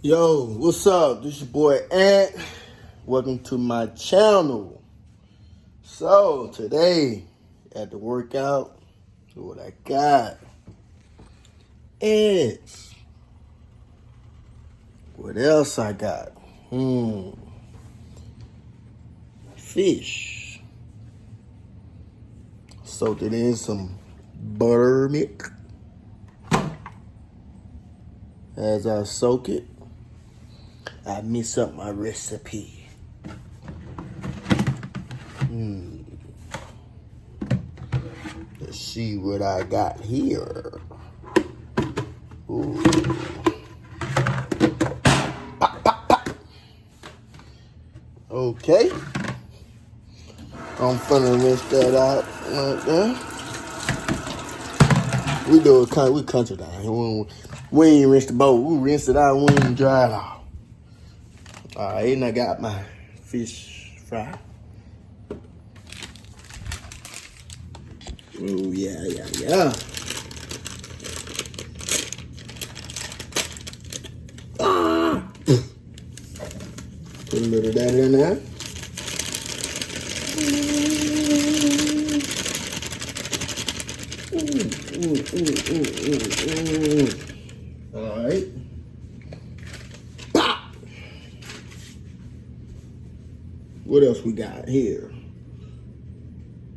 Yo, what's up? This your boy Ant. Welcome to my channel. So today at the workout, look what I got. Eggs. What else I got? Fish. Soaked it in some buttermilk. As I soak it, I mix up my recipe. Let's see what I got here. Ooh. Pop, pop, pop. Okay. I'm finna rinse that out right there. We do it, we country down here. We ain't rinse the bowl. We rinse it out. We ain't dry it off. All right, and I got my fish fry. Oh, yeah. Put a little of that in there. All right. Pop. What else we got here?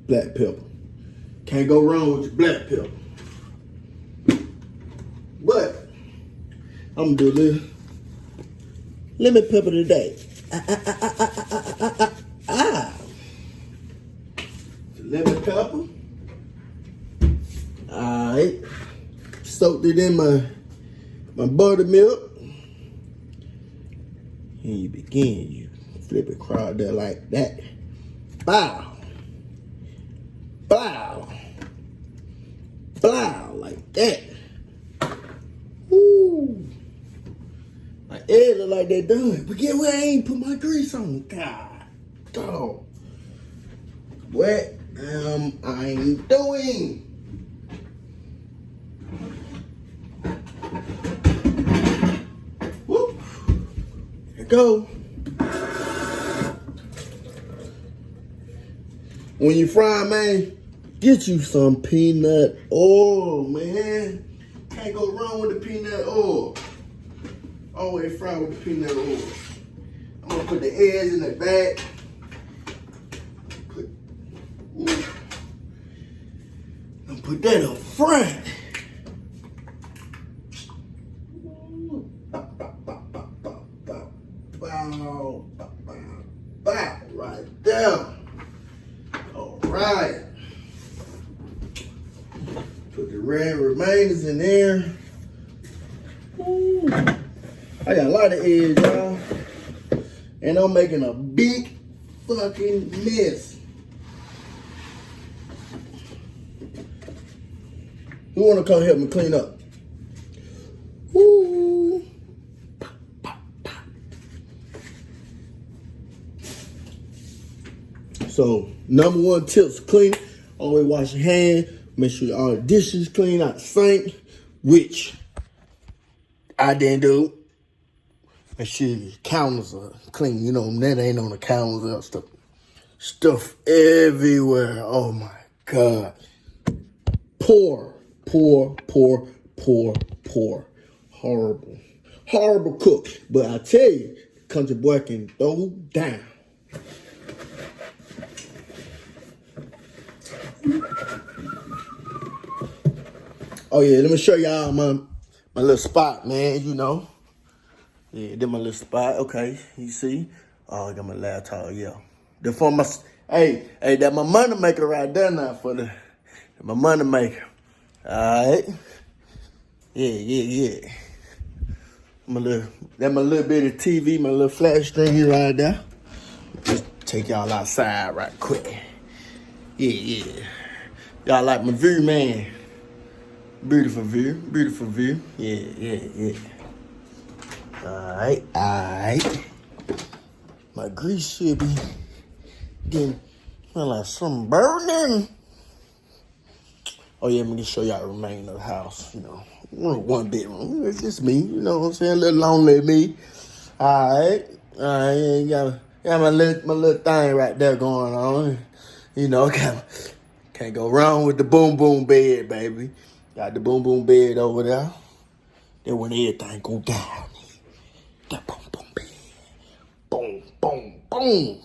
Black pepper. Can't go wrong with the black pepper. But I'm gonna do a little lemon pepper today. Lemon pepper. Alright. Soaked it in my buttermilk. And you begin, you flip it across there like that. Bow. Bow. Bow, like that. Woo. My eggs look like they're done. But get where I ain't put my grease on. God. Dog. What am I doing? Whoop. There you go. When you fry, man, get you some peanut oil, man. Can't go wrong with the peanut oil. Always fry with the peanut oil. I'm gonna put the eggs in the back. I'm put that up front. Bow, right there. All right. Put the red remainders in there. Ooh. I got a lot of eggs, y'all. And I'm making a big fucking mess. Who wanna come help me clean up? Ooh. So, number one tips, clean. Always wash your hands. Make sure all the dishes clean out the sink, which I didn't do. Make sure your counters are clean. You know, that ain't on the counters and stuff everywhere. Oh my God. Poor. Horrible cook. But I tell you, country boy can throw down. Oh yeah, let me show y'all my little spot, man, you know. Yeah, that's my little spot. Okay, you see? Oh, I got my laptop, yeah. The for my that my money maker right there now for my money maker. Alright. Yeah. That my little bit of TV, my little flat screen right there. Just take y'all outside right quick. Yeah. Y'all like my view, man. Beautiful view. Yeah. Alright. My grease should be getting like some burning. Oh yeah, let me just show y'all the remainder of the house, you know. One bedroom. It's just me, you know what I'm saying? A little lonely me. Alright. Alright, got my little thing right there going on. You know, can't go wrong with the boom boom bed, baby. Got the boom boom bed over there. Then when everything go down, that boom boom bed. Boom, boom, boom.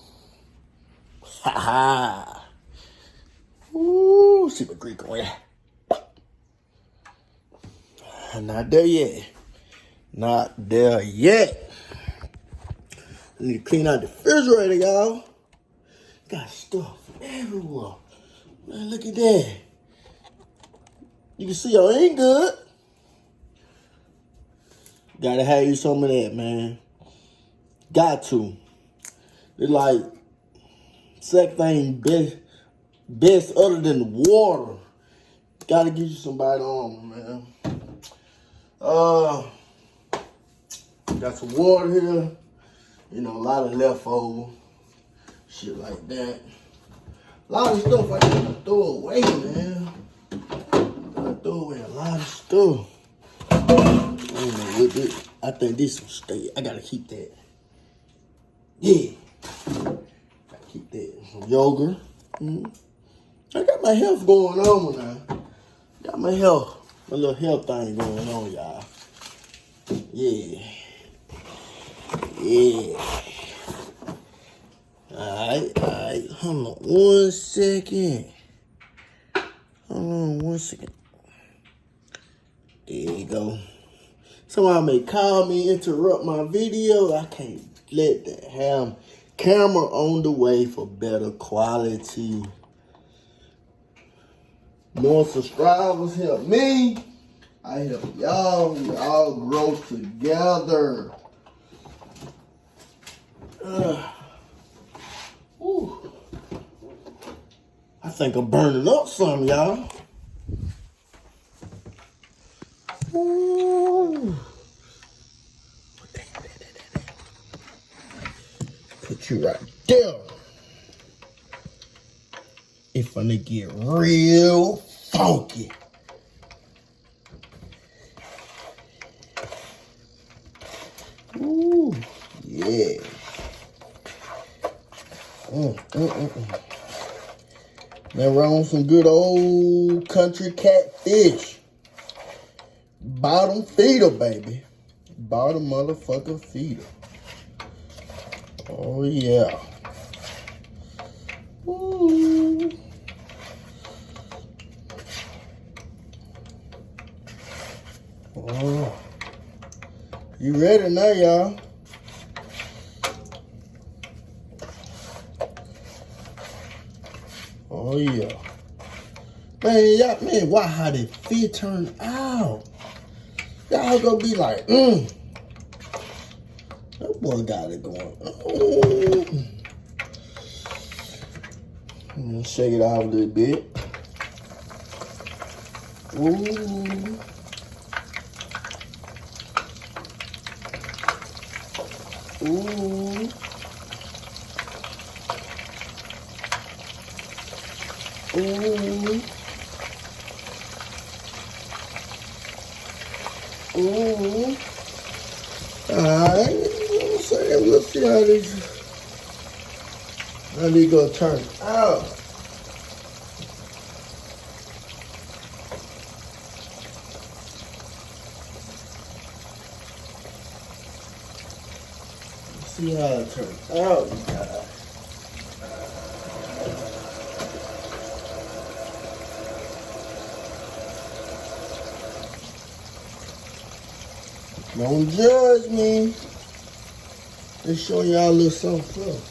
Ha ha. Ooh, see what Greek on that. Not there yet. Not there yet. I need to clean out the refrigerator, y'all. Got stuff everywhere. Man, look at that. You can see y'all ain't good. Gotta have you some of that, man. Got to. It's like, second thing best other than the water. Gotta get you somebody on, man. Got some water here. You know, a lot of leftover shit like that. A lot of stuff I gotta throw away, man. Gotta throw away a lot of stuff. I don't know what this. I think this will stay. I gotta keep that. Yeah. Gotta keep that. Some yogurt. I got my health going on now. Got my health. My little health thing going on, y'all. Yeah. Yeah. Alright. Hold on 1 second. Hold on 1 second. There you go. Someone may call me, interrupt my video. I can't let that happen. Camera on the way for better quality. More subscribers help me. I help y'all. We all grow together. I think I'm burning up some, y'all. Ooh. Put you right there. If I get real funky. Ooh, yeah. Then we're on some good old country catfish. Bottom feeder, baby. Bottom motherfucker feeder. Oh, yeah. Ooh. Oh. You ready now, y'all? Oh, yeah. Man, why how the fit turn out? Y'all gonna be like, that boy got it going. Shake it out a little bit. Ooh. Ooh. Ooh. Ooh. Alright. We'll see how these gonna turn out. See how it turns out, you guys. Don't judge me. Let's show y'all a little something.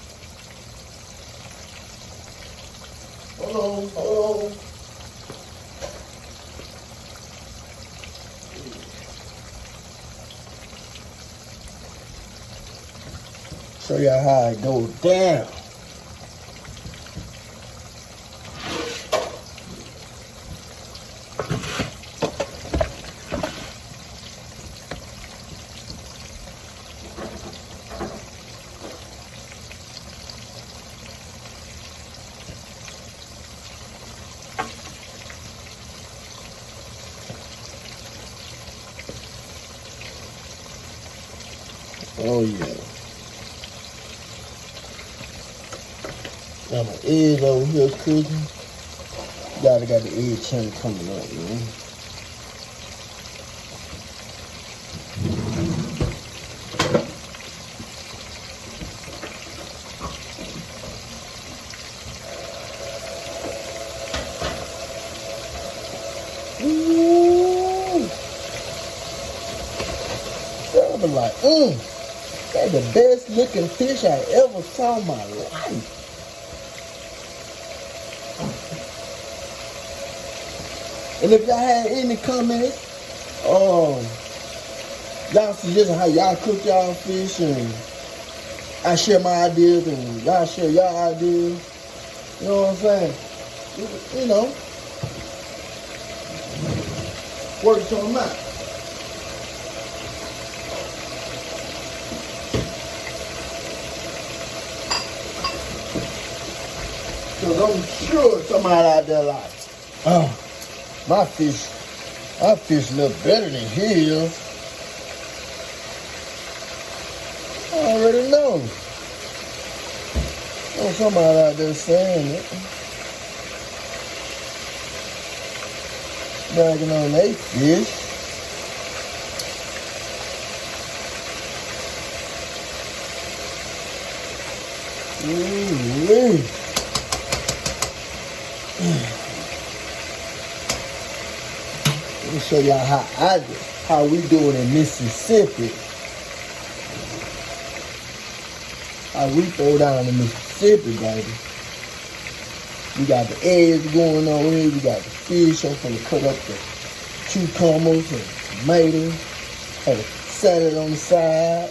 Hold on. Show y'all how it goes down. Oh yeah. Got my eggs over here cooking. Gotta got the egg channel coming up, man. Ooh. I was like, that's the best looking fish I ever saw in my life. And if y'all had any comments, y'all suggesting how y'all cook y'all fish, and I share my ideas and y'all share y'all ideas. You know what I'm saying? You know, work something out. Cause I'm sure somebody out there like, oh, my fish look better than his. I already know. There's somebody out there saying it. Bragging on their fish. Ooh-wee. Let me show y'all how we do it in Mississippi. How we throw down in Mississippi, baby. We got the eggs going on here. We got the fish. I'm gonna cut up the cucumbers and tomatoes. Have a salad on the side.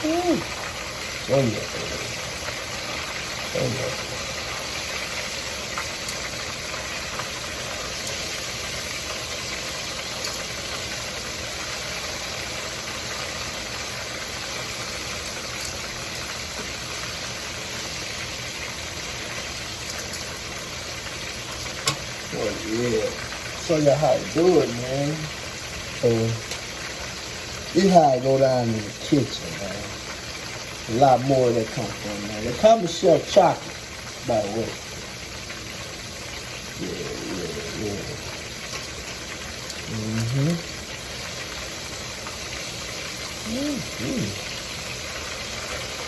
Ooh. Oh yeah. Oh yeah. Oh yeah. Show you how to do it, man. So this is how I go down in the kitchen, man. A lot more of that comes from, man. They call me Chef Chocolate, by the way. Yeah.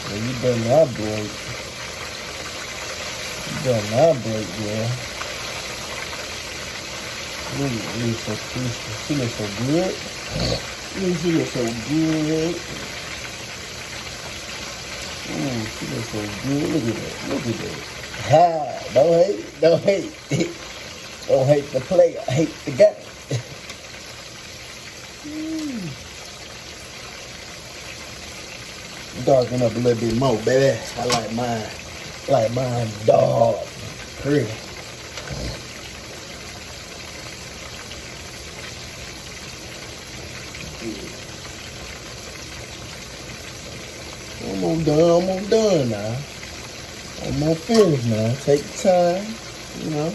Well, you done that break. Yeah. Really so crispy. She looks so good. She looks so good. She looks so good. Look at that. Ha! Don't hate. Don't hate the player. Hate the guy. Darken up a little bit more, baby. I like mine dark, pretty. Almost done now. Almost finished now. Take your time, you know.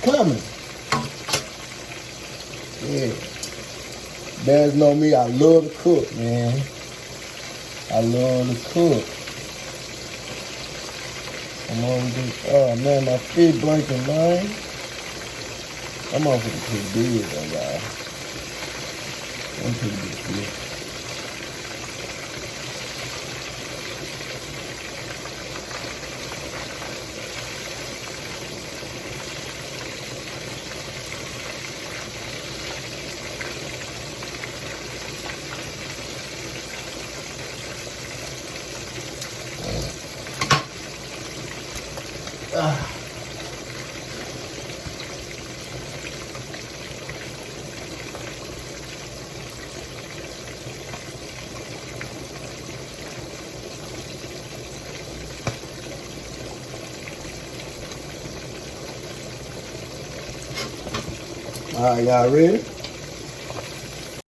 Coming. Yeah. Bears know me, I love to cook, man. I love to cook. Oh man, my feet blanking, man. I'm off with the pretty big though, y'all. I'm pretty big. All right, y'all ready?